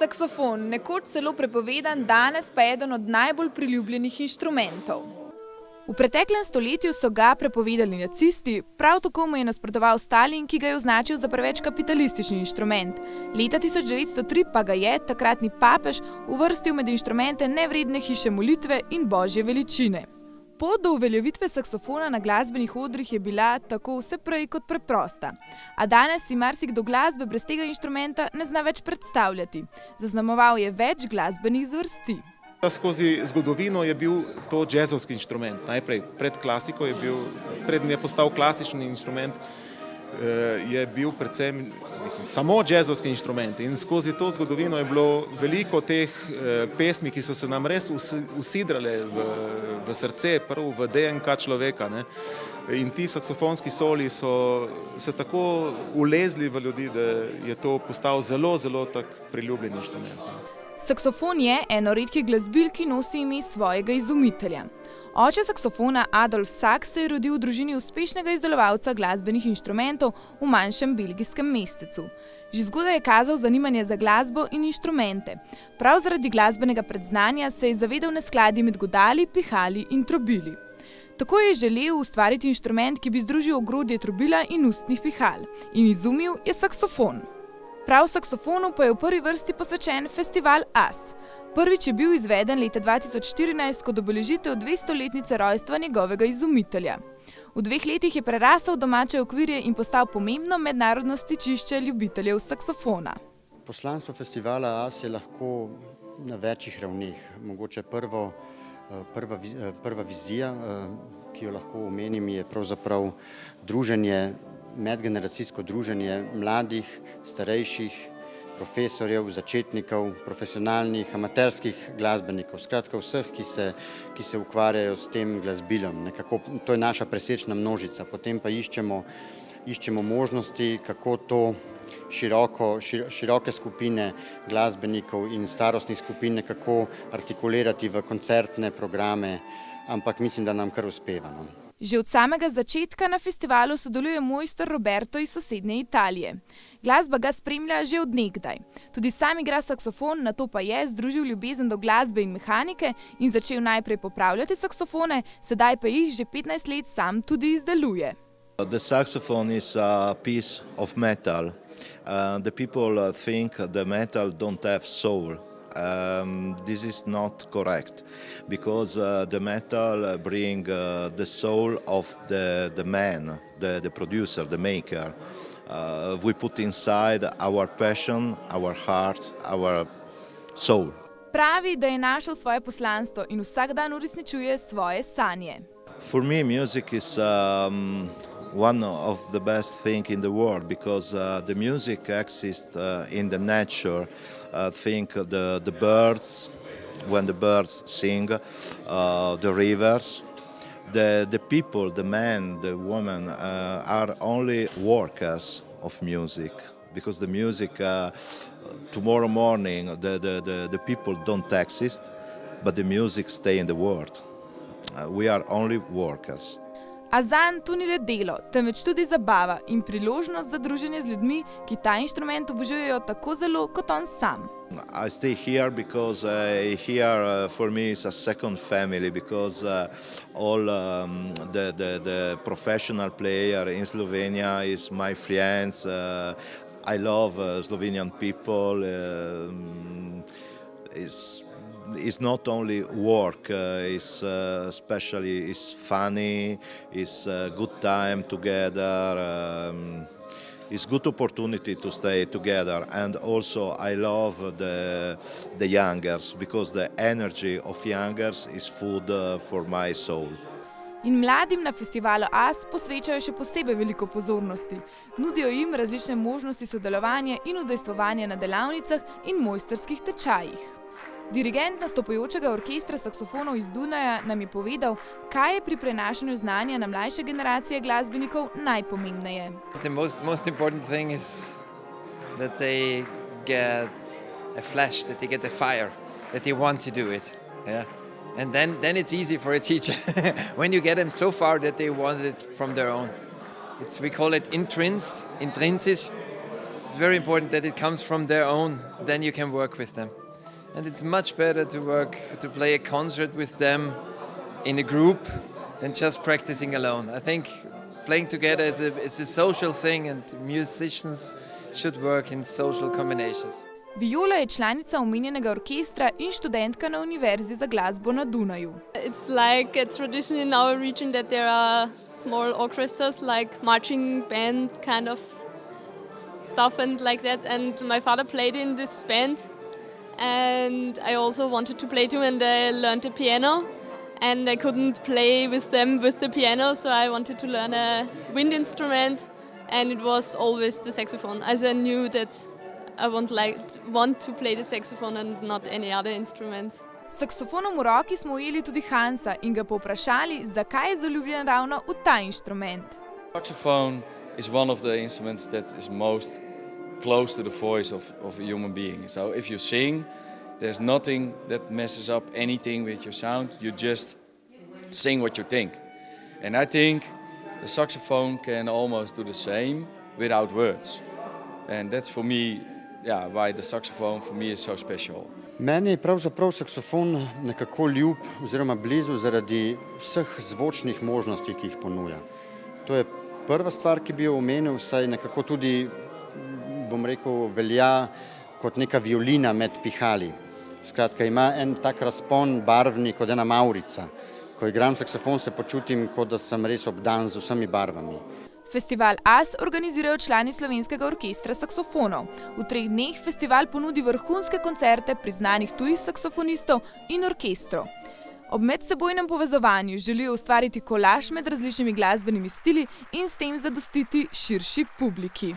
Saksofon, nekoč celo prepovedan, danes pa eden od najbolj priljubljenih inštrumentov. V preteklem stoletju so ga prepovedali nacisti, prav tako mu je nasprotoval Stalin, ki ga je označil za preveč kapitalistični inštrument. Leta 1903 pa ga je takratni papež uvrstil med inštrumente nevredne hiše molitve in božje veličine. Pot do uveljavitve saksofona na glasbenih odrih je bila tako vse prej kot preprosta. A danes si marsikdo glasbe brez tega inštrumenta ne zna več predstavljati. Zaznamoval je več glasbenih zvrsti. Skozi zgodovino je bil to džezovski inštrument. Najprej pred klasiko je bil, preden je postal klasični inštrument, je bil predvsem samo džezovski inštrument. In skozi to zgodovino je bilo veliko teh pesmi, ki so se nam res usidrale v srce, prvo v DNK človeka. Ne? In ti saksofonski soli so se tako ulezli v ljudi, da je to postal zelo, zelo tak priljubljen inštrument. Saksofon je eno redkih glasbil, ki nosi ime svojega izumitelja. Oče saksofona Adolf Saks se je rodil v družini uspešnega izdelovalca glasbenih inštrumentov v manjšem belgijskem mestecu. Že zgodaj je kazal zanimanje za glasbo in inštrumente. Prav zaradi glasbenega predznanja se je zavedal neskladij med godali, pihali in trobili. Tako je želel ustvariti inštrument, ki bi združil ogrodje trobila in ustnih pihal. In izumil je saksofon. Prav saksofonu pa je v prvi vrsti posvečen festival As. Prvič je bil izveden leta 2014 kot obeležitev 200-letnice rojstva njegovega izumitelja. V 2 letih je prerasel domače okvirje in postal pomembno mednarodno stičišče ljubiteljev saksofona. Poslanstvo festivala As je lahko na večjih ravneh. Mogoče prva vizija, ki jo lahko omenim, je pravzaprav druženje, medgeneracijsko druženje mladih, starejših, profesorjev, začetnikov, profesionalnih, amaterskih glasbenikov, skratka vseh, ki se ukvarjajo s tem glasbilom. Nekako, to je naša presečna množica, potem pa iščemo možnosti, kako to široke skupine glasbenikov in starostnih skupin nekako artikulirati v koncertne programe, ampak mislim, da nam kar uspeva. Že od samega začetka na festivalu sodeluje mojster Roberto iz sosednje Italije. Glasba ga spremlja že od nekdaj. Tudi sam igra saksofon, nato pa je združil ljubezen do glasbe in mehanike in začel najprej popravljati saksofone, sedaj pa jih že 15 let sam tudi izdeluje. The saxophone is a piece of metal. The people think the metal don't have soul. This is not correct because the metal bring the soul of the man, the producer, the maker. We put inside our passion, our heart, our soul. Pravi, da je našel svoje poslanstvo in vsak dan uresničuje svoje sanje. For me, music is one of the best things in the world because the music exists in the nature. Think the birds, when the birds sing, the rivers, the people, the men, the women are only workers of music because the music tomorrow morning the people don't exist, but the music stay in the world. We are only workers. A zanj to ni le delo, temveč tudi zabava in priložnost za druženje z ljudmi, ki ta inštrument obožujejo tako zelo kot on sam. I stay here because here for me is a second family because all the professional player in Slovenia is my friends. I love Slovenian people. It's not only work, it's especially it's funny, it's a good time together, it's good opportunity to stay together, and also I love the youngers because the energy of youngers is food for my soul. In mladim na festivalu As posvečajo še posebej veliko pozornosti. Nudijo jim različne možnosti sodelovanja in udejstvovanja na delavnicah in mojstrskih tečajih. Dirigent nastopajočega orkestra saksofonov iz Dunaja nam je povedal, kaj je pri prenašanju znanja na mlajše generacije glasbenikov najpomembneje. The most important thing is that they get a flash, that they get a fire, that they want to do it. Yeah? And then it's easy for a teacher when you get them so far that they want it from their own. We call it intrinsic. It's very important that it comes from their own, then you can work with them. And it's much better to play a concert with them in a group than just practicing alone. I think playing together is a social thing and musicians should work in social combinations. Viola je članica omenjenega orkestra in študentka na Univerzi za glasbo na Dunaju. It's like a tradition in our region that there are small orchestras like marching band kind of stuff and like that, and my father played in this band and I also wanted to play too, and I learned the piano and I couldn't play with them with the piano, so I wanted to learn a wind instrument and it was always the saxophone. As I knew that I want to play the saxophone and not any other instrument. S saksofonom v roki smo ujeli tudi Hansa in ga povprašali, zakaj je zaljubljen ravno v ta inštrument. Saxophone is one of the instruments that is most close to the voice of a human being. So if you sing, there's nothing that messes up anything with your sound. You just sing what you think. And I think the saxophone can almost do the same without words. And that's for me, why the saxophone for me is so special. Meni je pravzaprav saksofon nekako ljub oziroma blizu zaradi vseh zvočnih možnosti, ki jih ponuja. To je prva stvar, ki bi jo omenil, saj nekako tudi, bom rekel, velja kot neka violina med pihali. Skratka, ima en tak razpon barvni kot ena mavrica. Ko igram saksofon, se počutim, kot da sem res obdan z vsemi barvami. Festival AS organizirajo člani Slovenskega orkestra saksofonov. V 3 dneh festival ponudi vrhunske koncerte priznanih tujih saksofonistov in orkestrov. Ob medsebojnem povezovanju želijo ustvariti kolaž med različnimi glasbenimi stili in s tem zadostiti širši publiki.